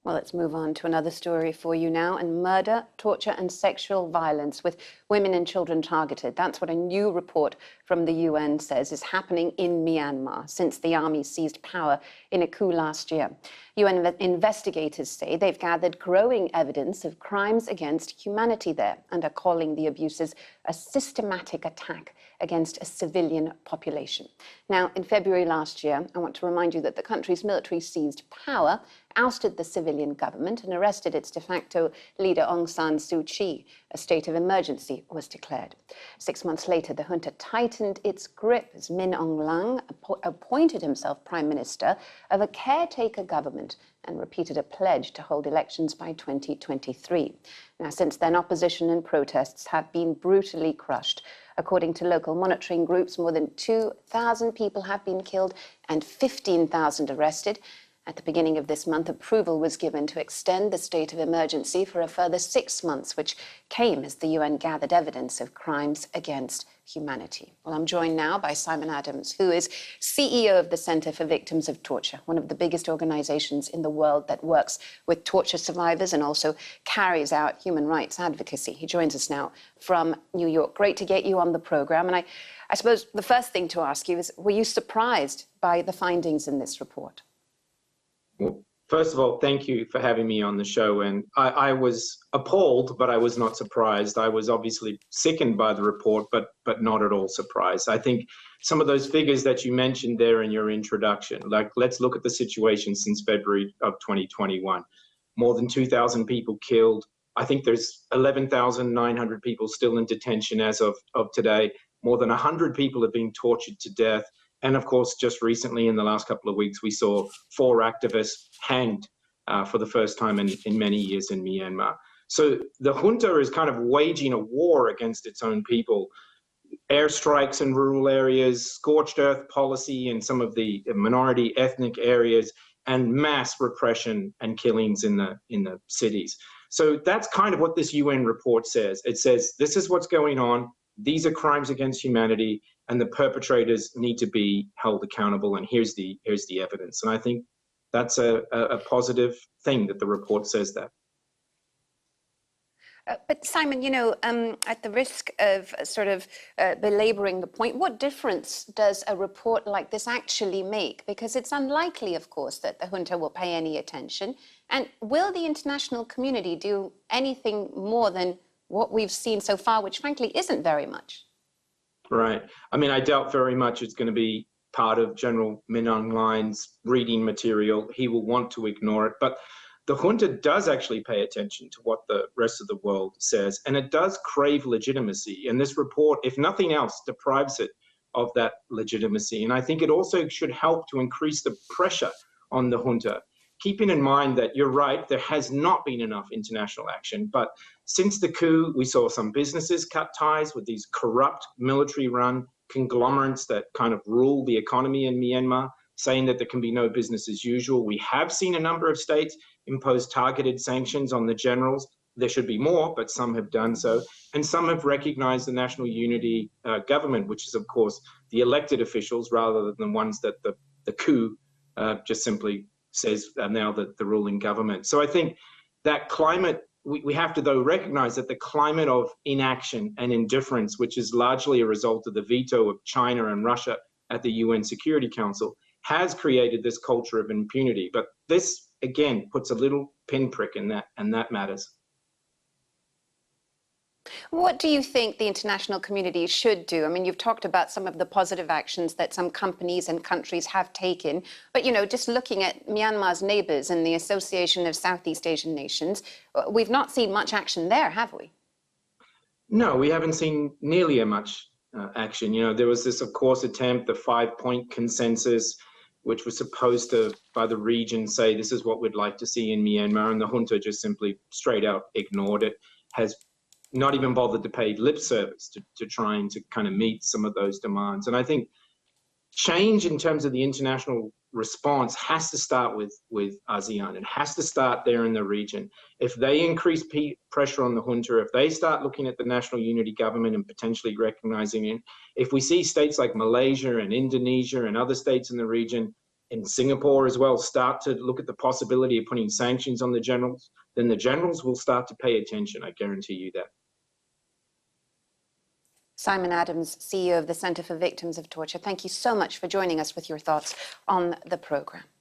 Well, let's move on to another story for you now. And murder, torture, and sexual violence with women and children targeted. That's what a new report from the UN says is happening in Myanmar since the army seized power in a coup last year. UN investigators say they've gathered growing evidence of crimes against humanity there and are calling the abuses a systematic attack against a civilian population. Now, in February last year, I want to remind you that the country's military seized power, ousted the civilian government and arrested its de facto leader Aung San Suu Kyi. A state of emergency was declared. 6 months later, the junta tightened its grip as Min Aung Hlaing appointed himself prime minister of a caretaker government and repeated a pledge to hold elections by 2023. Now, since then, opposition and protests have been brutally crushed. According to local monitoring groups, more than 2,000 people have been killed and 15,000 arrested. At the beginning of this month, approval was given to extend the state of emergency for a further 6 months, which came as the UN gathered evidence of crimes against humanity. Well, I'm joined now by Simon Adams, who is CEO of the Center for Victims of Torture, one of the biggest organizations in the world that works with torture survivors and also carries out human rights advocacy. He joins us now from New York. Great to get you on the program. And I suppose the first thing to ask you is, were you surprised by the findings in this report? Well, first of all, thank you for having me on the show. And I was appalled, but I was not surprised. I was obviously sickened by the report, but not at all surprised. I think some of those figures that you mentioned there in your introduction, like let's look at the situation since February of 2021. More than 2,000 people killed. I think there's 11,900 people still in detention as of today. More than 100 people have been tortured to death. And of course, just recently in the last couple of weeks, we saw 4 activists hanged for the first time in many years in Myanmar. So the junta is kind of waging a war against its own people. Airstrikes in rural areas, scorched earth policy in some of the minority ethnic areas, and mass repression and killings in the cities. So that's kind of what this UN report says. It says, this is what's going on. These are crimes against humanity, and the perpetrators need to be held accountable. And here's the evidence. And I think that's a positive thing that the report says that. But Simon, you know, at the risk of sort of belaboring the point, what difference does a report like this actually make? Because it's unlikely, of course, that the junta will pay any attention. And will the international community do anything more than what we've seen so far, which frankly isn't very much? Right. I mean, I doubt very much it's going to be part of General Min Aung Hlaing's reading material. He will want to ignore it. But the junta does actually pay attention to what the rest of the world says, and it does crave legitimacy. And this report, if nothing else, deprives it of that legitimacy. And I think it also should help to increase the pressure on the junta. Keeping in mind that you're right, there has not been enough international action. But since the coup, we saw some businesses cut ties with these corrupt military-run conglomerates that kind of rule the economy in Myanmar, saying that there can be no business as usual. We have seen a number of states impose targeted sanctions on the generals. There should be more, but some have done so. And some have recognized the National Unity Government, which is, of course, the elected officials rather than the ones that the coup just simply says now that the ruling government. So I think that climate, we have to, though, recognize that the climate of inaction and indifference, which is largely a result of the veto of China and Russia at the UN Security Council, has created this culture of impunity. But this, again, puts a little pinprick in that, and that matters. What do you think the international community should do? I mean, you've talked about some of the positive actions that some companies and countries have taken, but, you know, just looking at Myanmar's neighbours and the Association of Southeast Asian Nations, we've not seen much action there, have we? No, we haven't seen nearly as much action. You know, there was this, of course, attempt, the 5-point consensus, which was supposed to, by the region, say this is what we'd like to see in Myanmar, and the junta just simply straight out ignored it, has not even bothered to pay lip service to trying to kind of meet some of those demands. And I think change in terms of the international response has to start with ASEAN. It has to start there in the region. If they increase pressure on the junta, if they start looking at the National Unity Government and potentially recognizing it, if we see states like Malaysia and Indonesia and other states in the region in Singapore as well start to look at the possibility of putting sanctions on the generals, then the generals will start to pay attention. I guarantee you that. Simon Adams, CEO of the Centre for Victims of Torture, thank you so much for joining us with your thoughts on the programme.